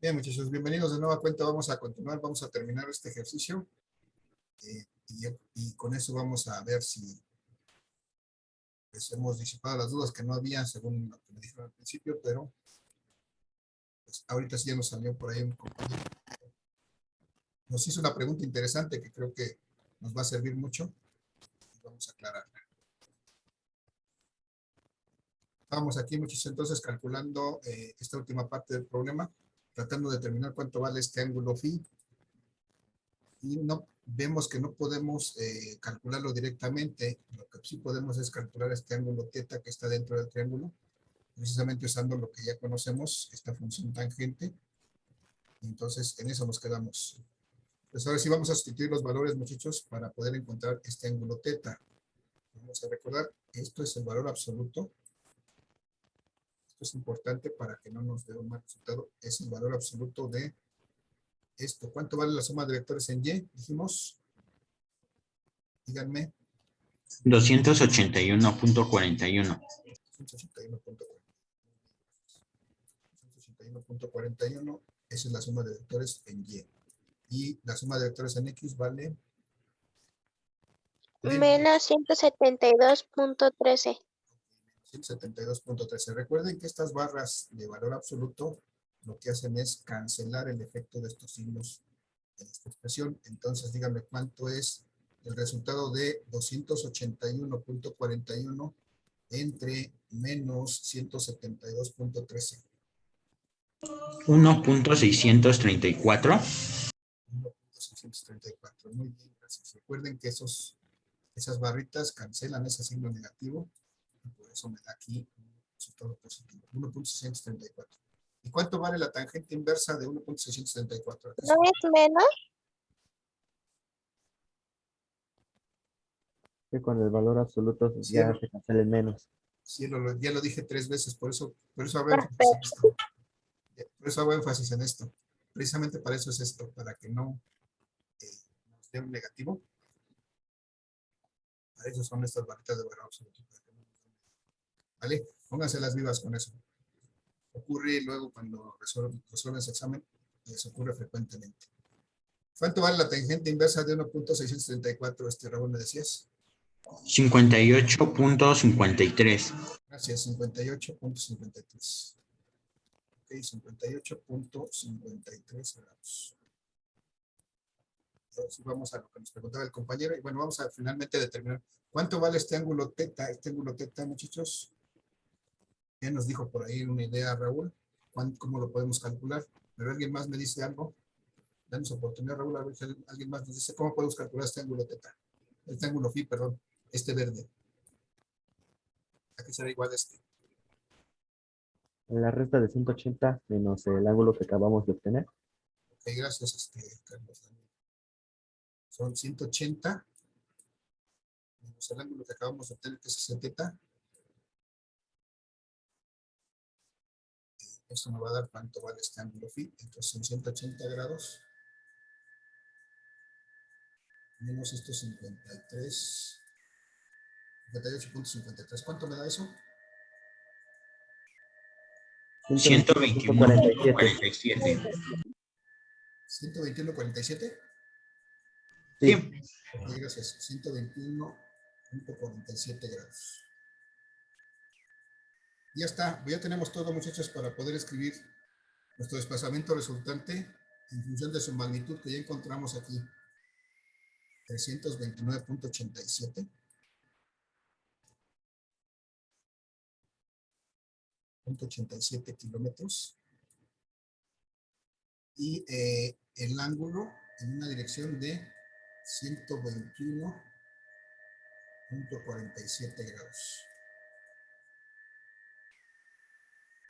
Bien, muchachos, bienvenidos de nueva cuenta. Vamos a continuar, vamos a terminar este ejercicio y con eso vamos a ver si pues, hemos disipado las dudas que no había según lo que me dijeron al principio, pero pues, ahorita sí ya nos salió por ahí un compañero. Nos hizo una pregunta interesante que creo que nos va a servir mucho y vamos a aclararla. Vamos aquí, muchachos, entonces calculando esta última parte del problema, tratando de determinar cuánto vale este ángulo phi. Y no, vemos que no podemos calcularlo directamente. Lo que sí podemos es calcular este ángulo θ que está dentro del triángulo, precisamente usando lo que ya conocemos, esta función tangente. Entonces, en eso nos quedamos. Pues ahora sí vamos a sustituir los valores, muchachos, para poder encontrar este ángulo θ. Vamos a recordar, esto es el valor absoluto. Esto es importante para que no nos dé un mal resultado. Es el valor absoluto de esto. ¿Cuánto vale la suma de vectores en Y? Dijimos, díganme. 281.41. 181.41, esa es la suma de vectores en Y. Y la suma de vectores en X vale menos 172.13. 172.13. Recuerden que estas barras de valor absoluto lo que hacen es cancelar el efecto de estos signos en esta expresión. Entonces, díganme cuánto es el resultado de 281.41 entre menos 172.13. 1.634. 1.634. Muy bien, gracias. Recuerden que esas barritas cancelan ese signo negativo y por eso me da aquí un resultado positivo. 1.634. ¿Y cuánto vale la tangente inversa de 1.634? ¿No es menos? Que con el valor absoluto Sí, ya se cancela el menos. Sí, ya lo dije 3 veces, por eso hago énfasis en Perfecto. esto. Por eso hago énfasis en esto. Precisamente para eso es esto, para que no nos dé un negativo. Para eso son estas barritas de valor absoluto. ¿Vale? Pónganse las vivas con eso. Ocurre luego cuando resuelven ese examen, les ocurre frecuentemente. ¿Cuánto vale la tangente inversa de 1.634, Raúl, me decías? 58.53. Gracias, 58.53. Ok, 58.53 grados. Entonces vamos a lo que nos preguntaba el compañero. Y bueno, vamos a finalmente determinar cuánto vale este ángulo θ. Este ángulo θ, muchachos. Ya nos dijo por ahí una idea, Raúl. ¿Cómo lo podemos calcular? Pero alguien más me dice algo. Danos oportunidad, Raúl, a ver si alguien más nos dice cómo podemos calcular este ángulo θ. Este ángulo phi, perdón. Este verde. Aquí será igual a este. La resta de 180 menos el ángulo que acabamos de obtener. Ok, gracias, Carlos. Son 180 menos el ángulo que acabamos de obtener, que es ese θ. Esto me va a dar cuánto vale este ángulo phi. Entonces son 180 grados menos estos 53, 58.53. ¿Cuánto me da eso? 121.47. 121.47. Sí. Ok, gracias. 121.47 grados. Ya está. Ya tenemos todo, muchachos, para poder escribir nuestro desplazamiento resultante en función de su magnitud que ya encontramos aquí. 329.87. 87 kilómetros. Y el ángulo en una dirección de 121.47 grados.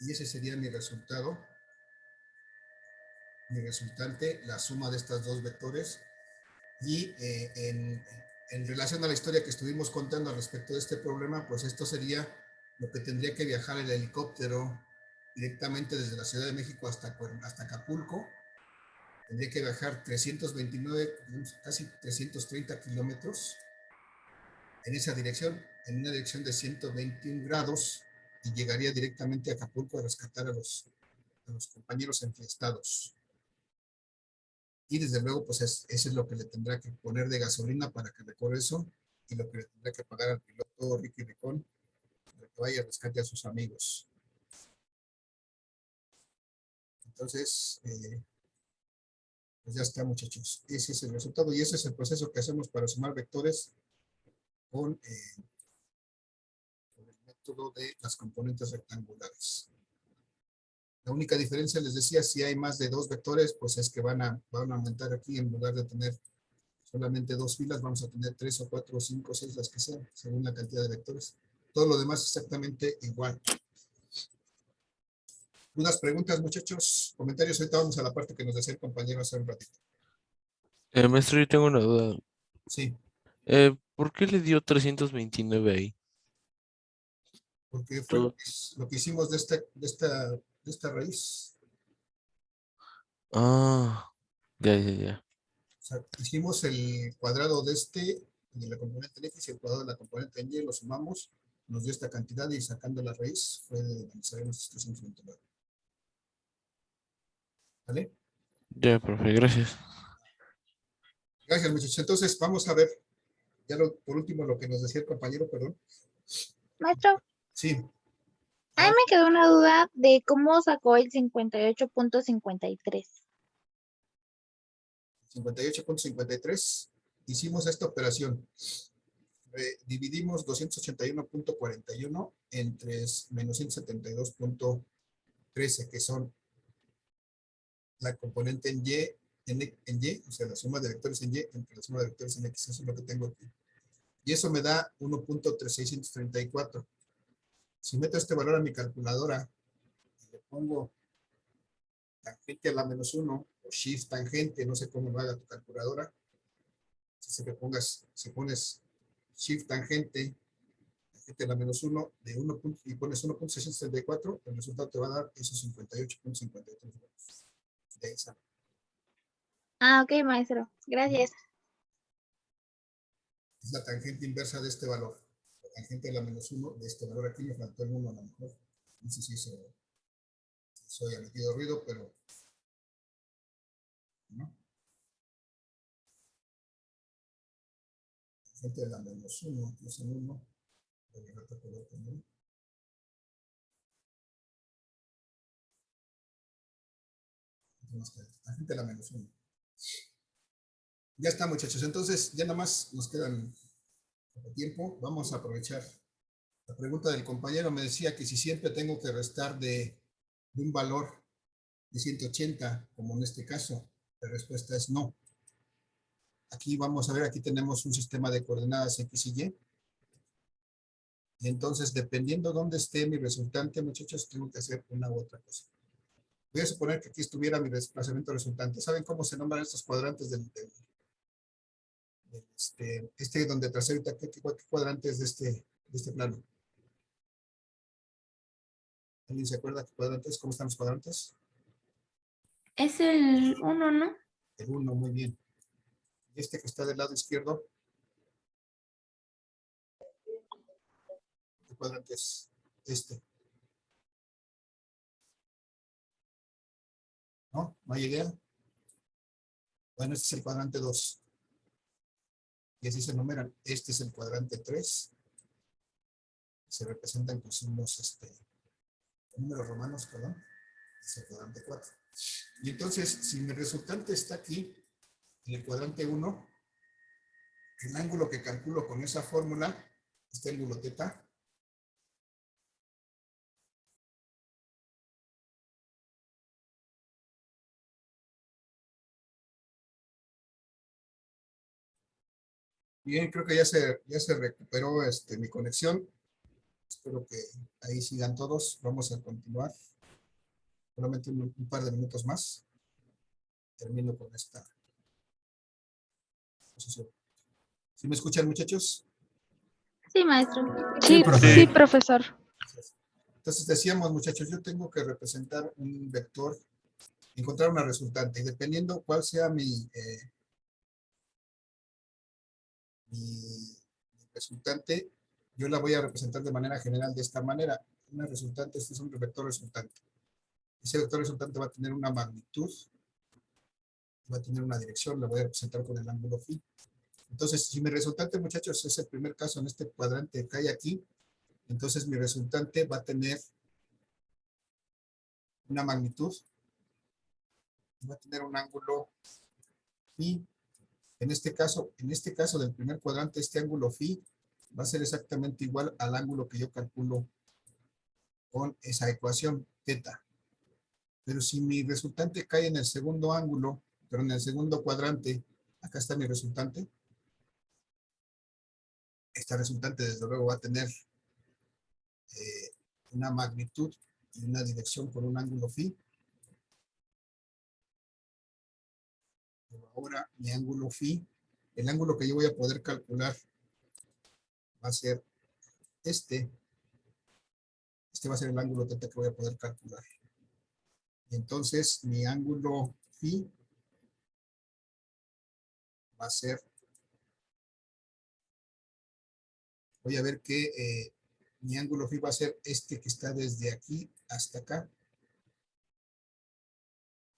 Y ese sería mi resultado, mi resultante, la suma de estas dos vectores. Y en relación a la historia que estuvimos contando al respecto de este problema, pues esto sería lo que tendría que viajar el helicóptero directamente desde la Ciudad de México hasta Acapulco. Tendría que viajar 329, casi 330 kilómetros en esa dirección, en una dirección de 121 grados, y llegaría directamente a Acapulco a rescatar a los a los compañeros enfiestados. Y desde luego, pues eso es lo que le tendrá que poner de gasolina para que recorra eso, y lo que le tendrá que pagar al piloto Ricky Ricón para que vaya a rescate a sus amigos. Entonces, pues ya está, muchachos. Ese es el resultado y ese es el proceso que hacemos para sumar vectores con el método de las componentes rectangulares. La única diferencia, les decía, si hay más de 2 vectores, pues es que van a aumentar aquí, en lugar de tener solamente 2 filas, vamos a tener 3 o 4 o 5 o 6, las que sean, según la cantidad de vectores. Todo lo demás exactamente igual. ¿Unas preguntas, muchachos? Comentarios. Ahorita vamos a la parte que nos decía el compañero hace un ratito. Maestro, yo tengo una duda. Sí, ¿Por qué le dio 329 ahí? porque fue Todo- lo que hicimos de esta raíz. Ah, ya. O sea, hicimos el cuadrado de la componente en X y el cuadrado de la componente en Y, lo sumamos, nos dio esta cantidad y sacando la raíz fue de donde sabemos esta situación frontal. ¿Vale? Ya, profe, gracias. Gracias, muchachos. Entonces, vamos a ver, por último, lo que nos decía el compañero, perdón. Maestro, Sí, a mí me quedó una duda de cómo sacó el 58.53. 58.53. Hicimos esta operación. Dividimos 281.41 entre menos 172.13, que son la componente en Y, o sea, la suma de vectores en Y entre la suma de vectores en X. Eso es lo que tengo aquí. Y eso me da 1.3634. Si meto este valor a mi calculadora y le pongo tangente a la -1 o shift tangente, no sé cómo lo haga tu calculadora, si pones shift tangente a la -1 de 1 y pones 1.634, el resultado te va a dar esos 58.53 de esa. Ah, ok, maestro. Gracias. Es la tangente inversa de este valor. La tangente de la -1 de este valor. Aquí me faltó el 1 a lo mejor. No sé si eso haya metido ruido, pero ¿no? Tangente de la -1, que es el 1. Tangente de la -1. Ya está, muchachos. Entonces, ya nada más nos quedan poco tiempo. Vamos a aprovechar la pregunta del compañero. Me decía que si siempre tengo que restar de un valor de 180, como en este caso. La respuesta es no. Aquí vamos a ver, aquí tenemos un sistema de coordenadas X y Y. Y entonces, dependiendo dónde esté mi resultante, muchachos, tengo que hacer una u otra cosa. Voy a suponer que aquí estuviera mi desplazamiento resultante. ¿Saben cómo se nombran estos cuadrantes donde tracé ahorita? ¿Qué cuadrante es de este plano? ¿Alguien se acuerda qué cuadrantes? ¿Cómo están los cuadrantes? Es el 1, ¿no? El 1, muy bien. Y este que está del lado izquierdo, ¿qué cuadrante es este? ¿No? ¿No hay idea? Bueno, este es el cuadrante 2. Y así se enumeran. Este es el cuadrante 3. Se representan con signos, números romanos, perdón. Es el cuadrante 4. Y entonces, si mi resultante está aquí, en el cuadrante 1, el ángulo que calculo con esa fórmula, este ángulo teta, bien, creo que ya se recuperó mi conexión. Espero que ahí sigan todos. Vamos a continuar. Solamente un par de minutos más. Termino con esta posición. ¿Sí me escuchan, muchachos? Sí, maestro. Sí, profe. sí, profesor. Entonces decíamos, muchachos, yo tengo que representar un vector, encontrar una resultante, y dependiendo cuál sea mi resultante, yo la voy a representar de manera general de esta manera. Una resultante, este es un vector resultante. Ese vector resultante va a tener una magnitud, va a tener una dirección, la voy a representar con el ángulo phi. Entonces, si mi resultante, muchachos, es el primer caso en este cuadrante que hay aquí, entonces mi resultante va a tener una magnitud, va a tener un ángulo phi. En este caso del primer cuadrante, este ángulo phi va a ser exactamente igual al ángulo que yo calculo con esa ecuación, teta. Pero si mi resultante cae en el segundo ángulo, pero en el segundo cuadrante, acá está mi resultante. Esta resultante, desde luego, va a tener una magnitud y una dirección con un ángulo phi. Pero ahora mi ángulo phi, el ángulo que yo voy a poder calcular va a ser este. Este va a ser el ángulo teta que voy a poder calcular. Y entonces mi ángulo phi va a ser, voy a ver que mi ángulo phi va a ser este que está desde aquí hasta acá.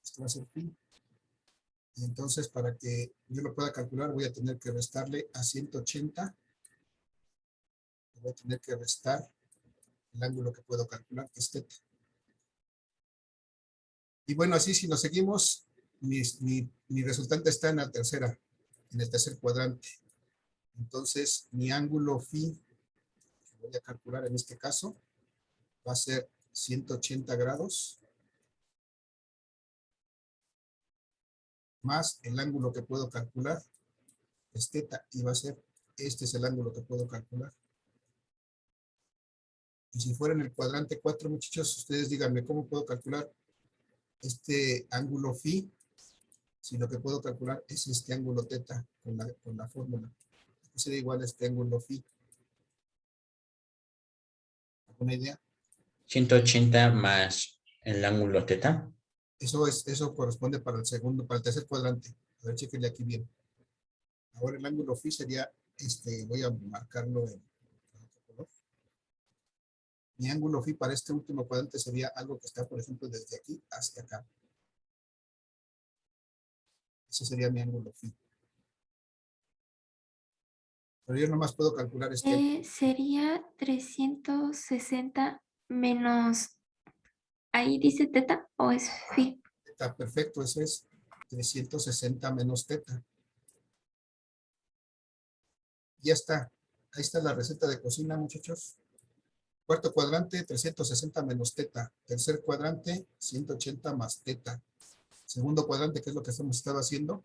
Esto va a ser phi. Y entonces, para que yo lo pueda calcular, voy a tener que restarle a 180. Voy a tener que restar el ángulo que puedo calcular, que es teta. Y bueno, así si nos seguimos, mi resultante está en la tercera, en el tercer cuadrante. Entonces, mi ángulo phi, que voy a calcular en este caso, va a ser 180 grados, más el ángulo que puedo calcular, es teta, y va a ser, este es el ángulo que puedo calcular. Y si fuera en el cuadrante 4, muchachos, ustedes díganme cómo puedo calcular este ángulo phi, si lo que puedo calcular es este ángulo teta con la fórmula. Sería igual a este ángulo phi. ¿Alguna idea? 180 más el ángulo teta. Eso corresponde para el tercer cuadrante. A ver, chequenle aquí bien. Ahora el ángulo phi sería, voy a marcarlo en otro color. Mi ángulo phi para este último cuadrante sería algo que está, por ejemplo, desde aquí hasta acá. Ese sería mi ángulo phi. Pero yo nomás puedo calcular este. Sería 360 menos, ahí dice teta o es phi. Está perfecto, eso es 360 menos teta. Ya está. Ahí está la receta de cocina, muchachos. Cuarto cuadrante, 360 menos teta. Tercer cuadrante, 180 más teta. Segundo cuadrante, que es lo que hemos estado haciendo,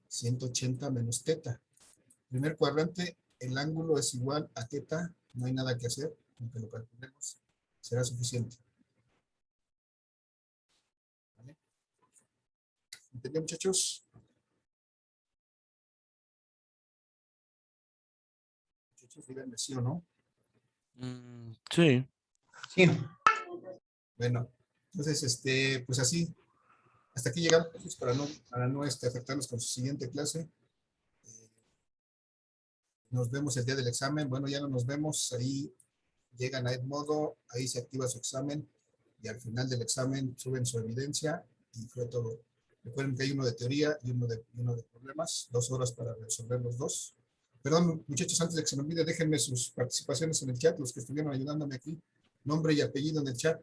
180 menos teta. Primer cuadrante, el ángulo es igual a teta. No hay nada que hacer, aunque lo calculemos, será suficiente. ¿Vale? ¿Entendió, muchachos? Muchachos, díganme sí o no. Sí. Sí. Bueno, entonces, pues así, hasta aquí llegamos pues, para no afectarnos con su siguiente clase. Nos vemos el día del examen. Bueno, ya no nos vemos. Ahí llegan a Edmodo, ahí se activa su examen y al final del examen suben su evidencia y fue todo. Recuerden que hay uno de teoría y uno de problemas, 2 horas para resolver los dos. Perdón, muchachos, antes de que se me olvide, déjenme sus participaciones en el chat, los que estuvieron ayudándome aquí. Nombre y apellido en el chat.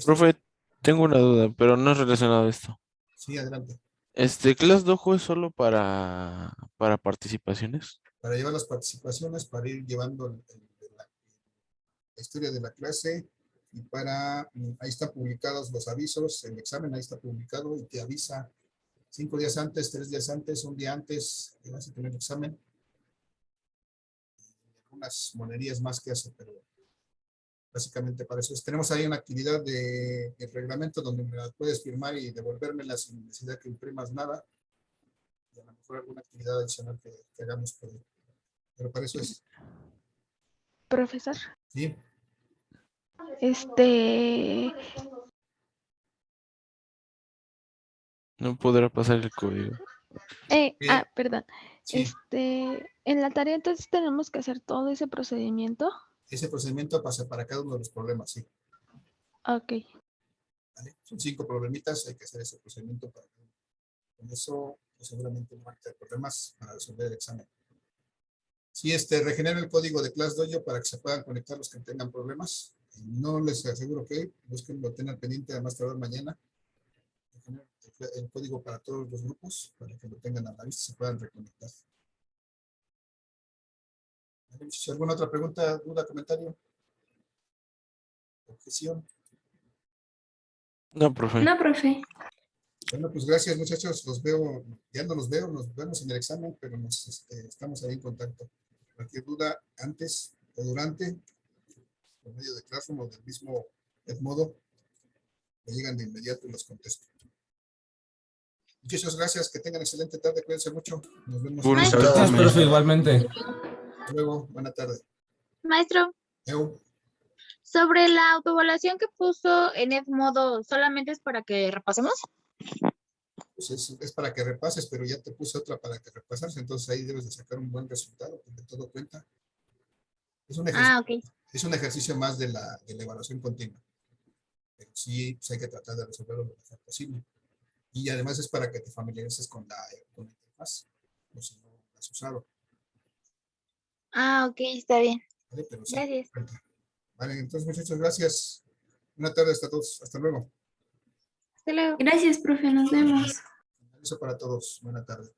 Profe, tengo una duda, pero no es relacionado a esto. Sí, adelante. ¿Class Dojo es solo para participaciones? Para llevar las participaciones, para ir llevando la historia de la clase y ahí están publicados los avisos, el examen ahí está publicado y te avisa 5 días antes, 3 días antes, un día antes que vas a tener examen. Algunas monerías más que hace, pero básicamente para eso. Tenemos ahí una actividad de reglamento donde me la puedes firmar y devolvérmela sin necesidad que imprimas nada. Y a lo mejor alguna actividad adicional que hagamos, pero para eso es. Profesor, Sí, No podrá pasar el código. perdón. sí. En la tarea entonces tenemos que hacer todo ese procedimiento. Ese procedimiento pasa para cada uno de los problemas, sí. Ok. ¿vale? Son 5 problemitas, hay que hacer ese procedimiento para que con eso pues, seguramente no van a tener problemas para resolver el examen. Sí, regenero el código de ClassDojo para que se puedan conectar los que tengan problemas. No les aseguro que busquen, lo tengan pendiente, además tardar mañana. Regenero el código para todos los grupos, para que lo tengan a la vista y se puedan reconectar. ¿Alguna otra pregunta, duda, comentario? ¿Objeción? No, profe. No, profe. Bueno, pues gracias muchachos, los veo, ya no los veo, nos vemos en el examen, pero estamos ahí en contacto. Cualquier duda antes o durante, por medio de Classroom o del mismo modo, me llegan de inmediato y los contesto. Muchachos, gracias, que tengan excelente tarde, cuídense mucho, nos vemos. Maestro. Gracias, profe, igualmente. Hasta luego, buena tarde. Maestro, Eu. sobre la autoevaluación que puso en Edmodo, ¿solamente es para que repasemos? Pues es para que repases, pero ya te puse otra para que repases, entonces ahí debes de sacar un buen resultado, porque todo cuenta. Es un ejercicio, Ok. es un ejercicio más de la evaluación continua. Pero sí, pues hay que tratar de resolverlo lo mejor posible. Y además es para que te familiarices con la interfaz, o si no la has usado. Ok, está bien. ¿Vale? Pero sí, Gracias. cuenta. Vale, entonces muchachos, gracias. Buenas tardes a todos, hasta luego. Hasta luego. Gracias, profe. Nos vemos. Eso para todos, buena tarde.